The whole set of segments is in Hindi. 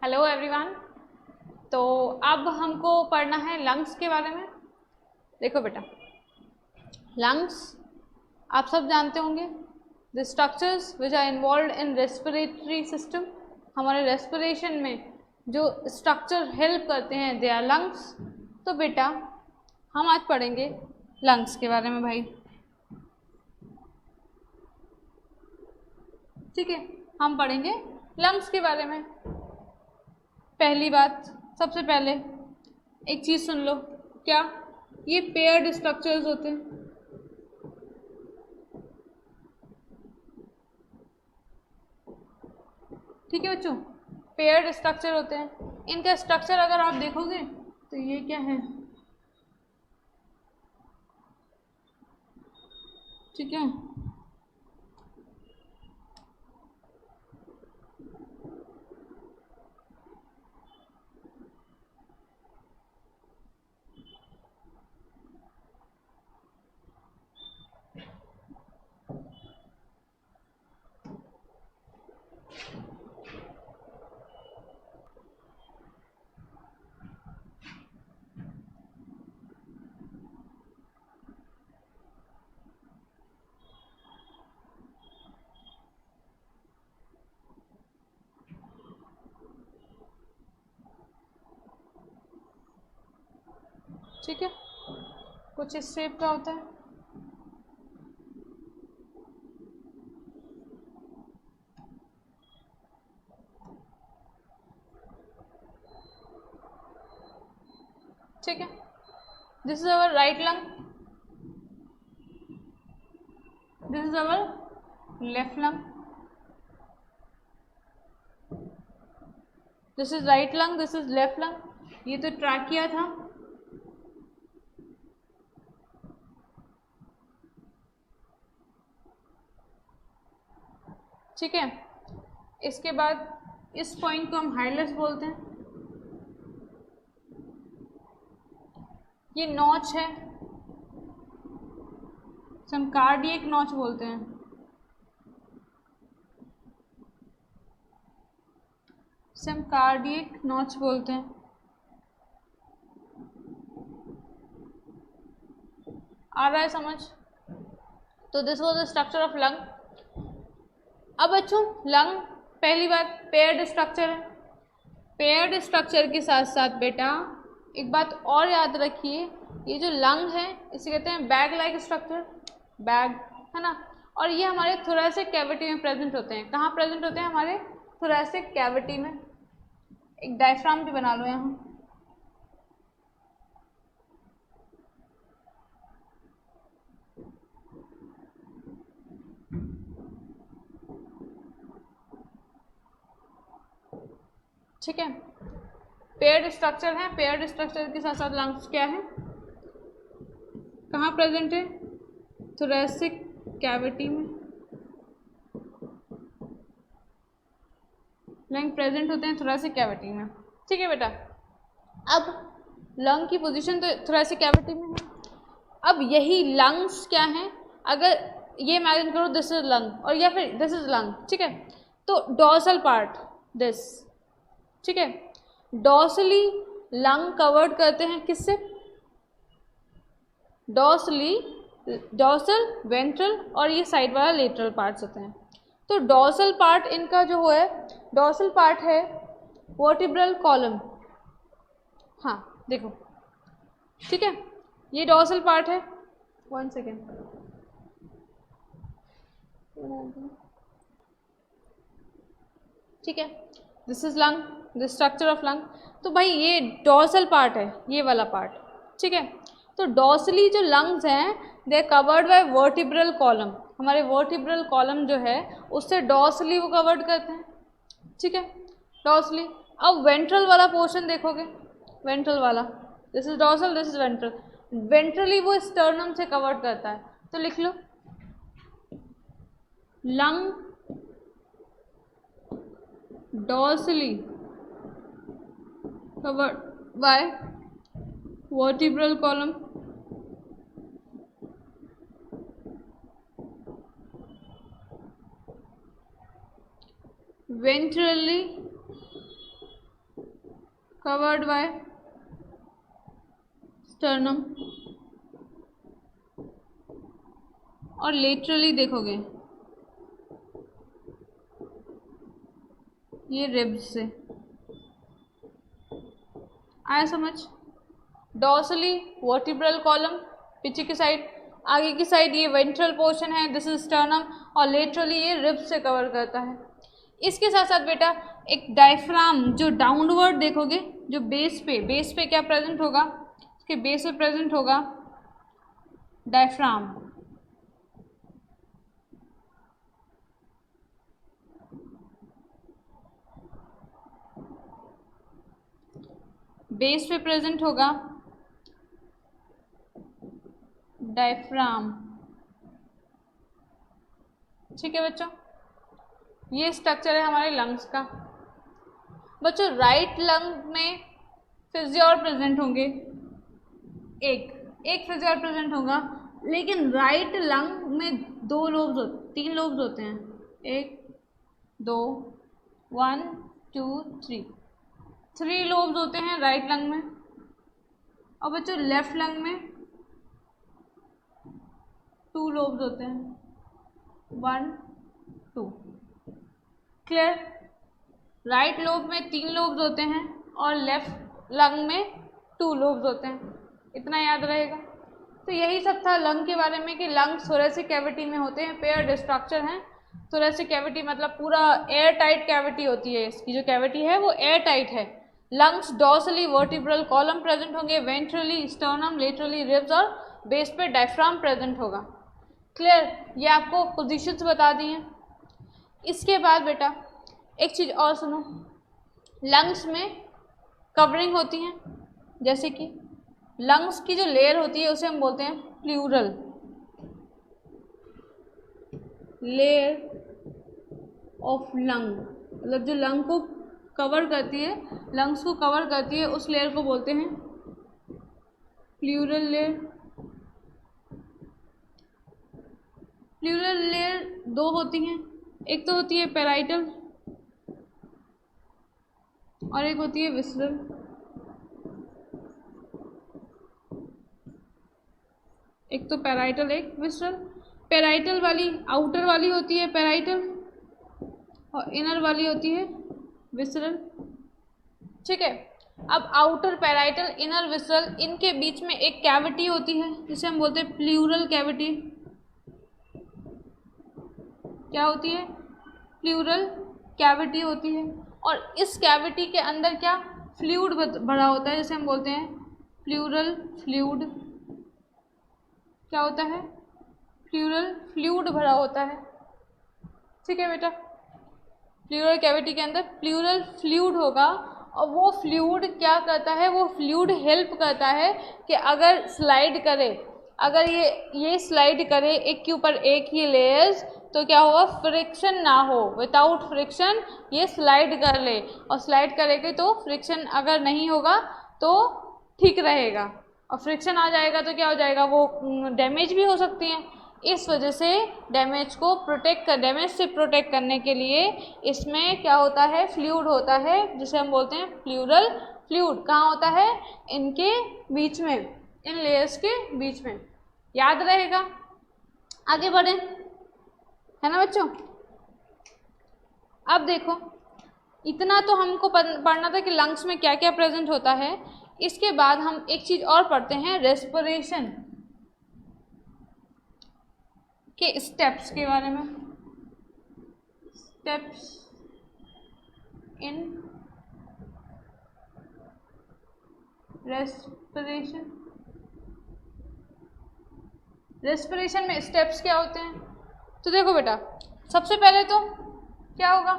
Hello everyone. तो अब हमको पढ़ना है लंग्स के बारे में। देखो बेटा, लंग्स आप सब जानते होंगे, the structures which are involve in respiratory system. हमारे रेस्पिरेशन में जो स्ट्रक्चर हेल्प करते हैं दे आर लंग्स। तो बेटा हम आज पढ़ेंगे लंग्स के बारे में भाई, ठीक है। हम पढ़ेंगे लंग्स के बारे में। पहली बात, सबसे पहले एक चीज़ सुन लो, क्या ये पेयर्ड स्ट्रक्चर्स होते हैं। ठीक है बच्चों, पेयर्ड स्ट्रक्चर होते हैं। इनका स्ट्रक्चर अगर आप देखोगे तो ये क्या है, ठीक है। ठीक है, कुछ इस शेप का होता है। ठीक है, this is our right lung, this is our left lung, this is right lung, this is left lung. ये तो ट्रैकिया था, ठीक है। इसके बाद इस पॉइंट को हम हाइलस बोलते हैं। ये नॉच है, हम कार्डियक नॉच बोलते हैं। हम कार्डियक नॉच बोलते हैं। आ रहा है समझ? तो this was the structure of lung. अब बच्चों, लंग पहली बात पेयर्ड स्ट्रक्चर है। पेयर्ड स्ट्रक्चर के साथ साथ बेटा एक बात और याद रखिए, ये जो लंग है इसे कहते हैं बैग लाइक स्ट्रक्चर, बैग है ना। और ये हमारे थोरेसिक कैविटी में प्रेजेंट होते हैं। कहाँ प्रेजेंट होते हैं? हमारे थोरेसिक कैविटी में। एक डायफ्राम भी बना लो यहाँ। ठीक है, पेयर्ड स्ट्रक्चर है। पेयर्ड स्ट्रक्चर के साथ साथ लंग्स क्या है, कहाँ प्रेजेंट है? थोरेसिक कैविटी में लंग प्रेजेंट होते हैं, थोरेसिक कैविटी में। ठीक है बेटा, अब लंग की पोजीशन तो थोरेसिक कैविटी में है। अब यही लंग्स क्या हैं, अगर ये इमेजिन करो दिस इज लंग और या फिर दिस इज लंग, ठीक है। तो डॉर्सल पार्ट दिस, ठीक है। डॉर्सली लंग कवर्ड करते हैं किससे? डॉर्सली, डॉर्सल, वेंट्रल और ये साइड वाला लेटरल पार्ट्स होते हैं। तो डॉर्सल पार्ट इनका जो है, डॉर्सल पार्ट है वर्टिब्रल कॉलम। हाँ देखो, ठीक है, ये डॉर्सल पार्ट है। 1 सेकेंड, ठीक है। This is lung, this structure of lung. तो भाई ये डॉर्सल पार्ट है, ये वाला पार्ट, ठीक है। तो डॉर्सली जो लंग्स हैं they are covered by vertebral column. हमारे वर्टिब्रल कॉलम जो है उससे डॉर्सली वो कवर्ड करते हैं, ठीक है, डॉर्सली। अब वेंट्रल वाला पोर्शन देखोगे, वेंट्रल वाला, this is dorsal, this is ventral. Ventrally वो स्टर्नम से कवर्ड करता है। तो लिख लो lung dorsally covered by vertebral column, ventrally covered by sternum, और लेटरली देखोगे ये रिब्स से। आया समझ? डॉर्सली वर्टिब्रल कॉलम पीछे की साइड, आगे की साइड ये वेंट्रल पोर्शन है, दिस इज स्टर्नम, और लेटरली ये रिब्स से कवर करता है। इसके साथ साथ बेटा एक डायफ्राम, जो डाउनवर्ड देखोगे, जो बेस पे क्या प्रेजेंट होगा, इसके बेस पे प्रेजेंट होगा डायफ्राम। बेस पे प्रेजेंट होगा डायफ्राम। ठीक है बच्चों, ये स्ट्रक्चर है हमारे लंग्स का। बच्चों राइट लंग में फिजियोर प्रेजेंट होंगे, एक फिजियोर प्रेजेंट होगा, लेकिन राइट लंग में 3 लोब्स होते हैं, 1 2 1 2 3 लोब्स होते हैं राइट लंग में। और बच्चों लेफ्ट लंग में 2 लोब्स होते हैं, 1 2। क्लियर? राइट लोब में 3 लोब्स होते हैं और लेफ्ट लंग में 2 लोब्स होते हैं, इतना याद रहेगा। तो यही सब था लंग के बारे में कि लंग्स थोरेसिक कैविटी में होते हैं, पेयर्ड स्ट्रक्चर हैं। थोरेसिक कैविटी मतलब पूरा एयर टाइट कैविटी होती है, इसकी जो कैविटी है वो एयर टाइट है। Lungs dorsally vertebral column present होंगे, वेंट्रली स्टर्नम, लेटरली रिब्स, और बेस पे डायफ्राम प्रेजेंट होगा। क्लियर? ये आपको पोजीशंस बता दी हैं। इसके बाद बेटा एक चीज़ और सुनो, लंग्स में कवरिंग होती हैं, जैसे कि लंग्स की जो लेयर होती है उसे हम बोलते हैं प्लूरल लेयर ऑफ लंग, मतलब जो लंग को कवर करती है, लंग्स को कवर करती है, उस लेयर को बोलते हैं प्लूरल लेयर। प्लूरल लेयर 2 होती हैं, एक तो होती है पैराइटल और एक होती है विसरल। एक तो पैराइटल, एक विसरल। पैराइटल वाली आउटर वाली होती है पैराइटल, और इनर वाली होती है विसरल। ठीक है, अब आउटर पैराइटल, इनर विसरल, इनके बीच में एक कैविटी होती है जिसे हम बोलते हैं प्लूरल कैविटी। क्या होती है? प्लूरल कैविटी होती है, और इस कैविटी के अंदर क्या फ्लूइड भरा होता है, जिसे हम बोलते हैं प्लूरल फ्लूइड। क्या होता है? प्लूरल फ्लूइड भरा होता है। ठीक है बेटा, प्लूरल कैविटी के अंदर प्लूरल फ्लूइड होगा, और वो फ्लूइड क्या करता है, वो फ्लूइड हेल्प करता है कि अगर स्लाइड करे, अगर ये स्लाइड करे एक के ऊपर एक ही लेयर्स, तो क्या होगा, फ्रिक्शन ना हो, विदाउट फ्रिक्शन ये स्लाइड कर ले, और स्लाइड करेगी तो फ्रिक्शन अगर नहीं होगा तो ठीक रहेगा, और फ्रिक्शन आ जाएगा तो क्या हो जाएगा, वो डैमेज भी हो सकती हैं। इस वजह से डैमेज से प्रोटेक्ट करने के लिए इसमें क्या होता है, फ्लूइड होता है, जिसे हम बोलते हैं प्लूरल फ्लूइड। कहाँ होता है? इनके बीच में, इन लेयर्स के बीच में। याद रहेगा? आगे बढ़ें, है ना बच्चों? अब देखो, इतना तो हमको पढ़ना था कि लंग्स में क्या क्या प्रेजेंट होता है। इसके बाद हम एक चीज़ और पढ़ते हैं, रेस्पिरेशन के स्टेप्स के बारे में। Steps in respiration. रेस्पिरेशन में स्टेप्स क्या होते हैं? तो देखो बेटा, सबसे पहले तो क्या होगा,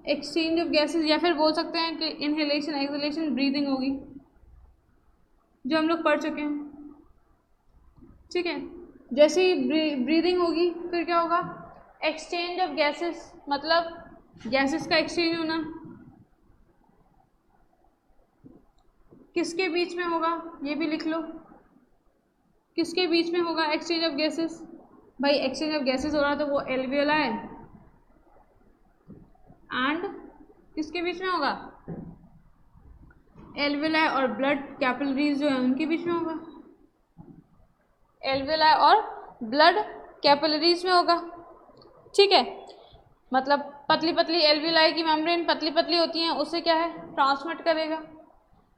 एक्सचेंज ऑफ गैसेस, या फिर बोल सकते हैं कि इनहेलेशन, एक्सहेलेशन, ब्रीदिंग होगी, जो हम लोग पढ़ चुके हैं। ठीक है, जैसे ही ब्रीदिंग होगी फिर क्या होगा, एक्सचेंज ऑफ गैसेस, मतलब गैसेस का एक्सचेंज होना। किसके बीच में होगा, ये भी लिख लो, किसके बीच में होगा एक्सचेंज ऑफ गैसेस? भाई एक्सचेंज ऑफ गैसेस हो रहा तो वो एल्वियोलाई एंड किसके बीच में होगा? एल्वियोलाई और ब्लड कैपिलरीज जो है उनके बीच में होगा। एल्वियोलाई और ब्लड कैपिलरीज में होगा, ठीक है। मतलब पतली पतली एल्वियोलाई की मेम्ब्रेन पतली पतली होती हैं, उससे क्या है ट्रांसमिट करेगा।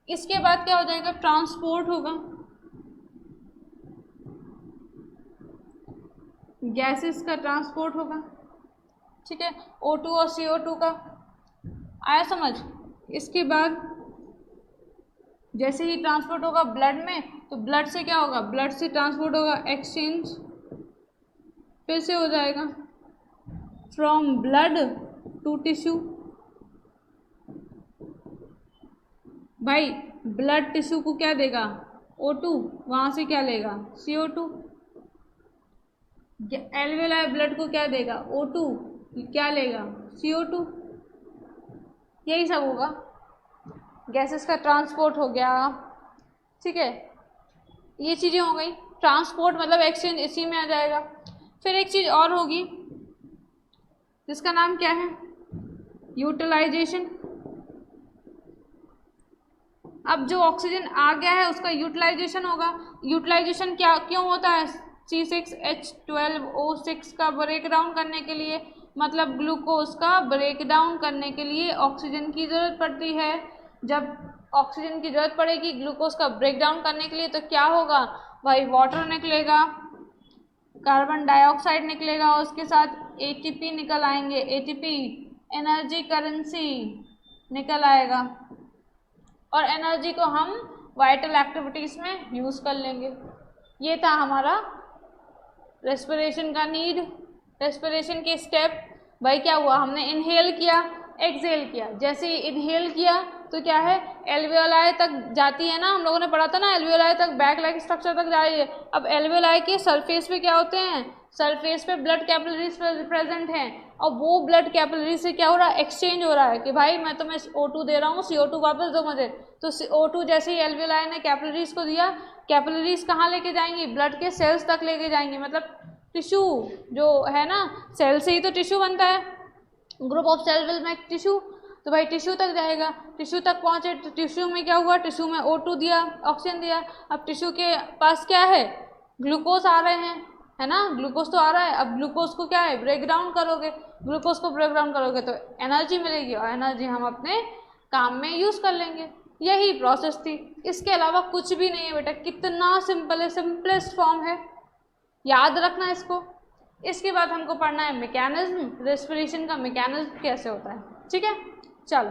इसके बाद क्या हो जाएगा? ट्रांसपोर्ट होगा, गैसेस का ट्रांसपोर्ट होगा, ठीक है, O2 और CO2 का। आया समझ? इसके बाद जैसे ही ट्रांसपोर्ट होगा ब्लड में, तो ब्लड से क्या होगा? ब्लड से ट्रांसपोर्ट होगा, एक्सचेंज फिर से हो जाएगा फ्रॉम ब्लड टू टिश्यू। भाई ब्लड टिश्यू को क्या देगा? O2, वहाँ से क्या लेगा? CO2। एल्वियोलाई ब्लड को क्या देगा? O2, क्या लेगा? CO2। यही सब होगा, गैसेस का ट्रांसपोर्ट हो गया, ठीक है। ये चीज़ें हो गई, ट्रांसपोर्ट मतलब एक्सचेंज इसी में आ जाएगा। फिर एक चीज़ और होगी जिसका नाम क्या है? यूटिलाइजेशन। अब जो ऑक्सीजन आ गया है उसका यूटिलाइजेशन होगा। यूटिलाइजेशन क्या क्यों होता है? C6H12O6 का ब्रेक डाउन करने के लिए, मतलब ग्लूकोज का ब्रेक डाउन करने के लिए ऑक्सीजन की ज़रूरत पड़ती है। जब ऑक्सीजन की ज़रूरत पड़ेगी ग्लूकोज का ब्रेक डाउन करने के लिए, तो क्या होगा भाई? वाटर निकलेगा, कार्बन डाइऑक्साइड निकलेगा, और उसके साथ ATP निकल आएंगे। ATP एनर्जी करेंसी निकल आएगा, और एनर्जी को हम वाइटल एक्टिविटीज़ में यूज़ कर लेंगे। ये था हमारा रेस्पिरेशन का नीड, रेस्पिरेशन के स्टेप। भाई क्या हुआ? हमने इनहेल किया, एक्सहेल किया। जैसे ही इनहेल किया तो क्या है? एल्वियोलाई तक जाती है ना, हम लोगों ने पढ़ा था ना, एल्वियोलाई तक बैक लाइक स्ट्रक्चर तक जा रही है। अब एल्वियोलाई के सरफेस पे क्या होते हैं? सरफेस पे ब्लड कैपिलरीज प्रेजेंट हैं, और वो ब्लड कैपिलरी से क्या हो रहा है? एक्सचेंज हो रहा है कि भाई मैं तुम्हें O2 दे रहा हूँ, CO2 वापस दो मुझे। तो O2 जैसे ही एल्वियोलाई ने कैपिलरीज को दिया, कैपिलरीज कहाँ लेके जाएंगी? ब्लड के सेल्स तक लेके जाएंगी। मतलब टिश्यू जो है ना, सेल से ही तो टिश्यू बनता है, group of cell will make tissue. तो भाई टिश्यू तक जाएगा, टिश्यू तक पहुँचे तो टिश्यू में क्या हुआ? टिश्यू में O2 दिया, ऑक्सीजन दिया। अब टिश्यू के पास क्या है? ग्लूकोज आ रहे हैं, है ना, ग्लूकोज तो आ रहा है। अब ग्लूकोज को क्या है? ब्रेक डाउन करोगे, ग्लूकोज को ब्रेक डाउन करोगे तो एनर्जी मिलेगी, और एनर्जी हम अपने काम में यूज़ कर लेंगे। यही प्रोसेस थी, इसके अलावा कुछ भी नहीं है बेटा। कितना सिंपल है, सिंपलेस्ट फॉर्म है, याद रखना इसको। इसके बाद हमको पढ़ना है मैकेनिज्म, रेस्पिरेशन का मैकेनिज्म कैसे होता है, ठीक है। चलो।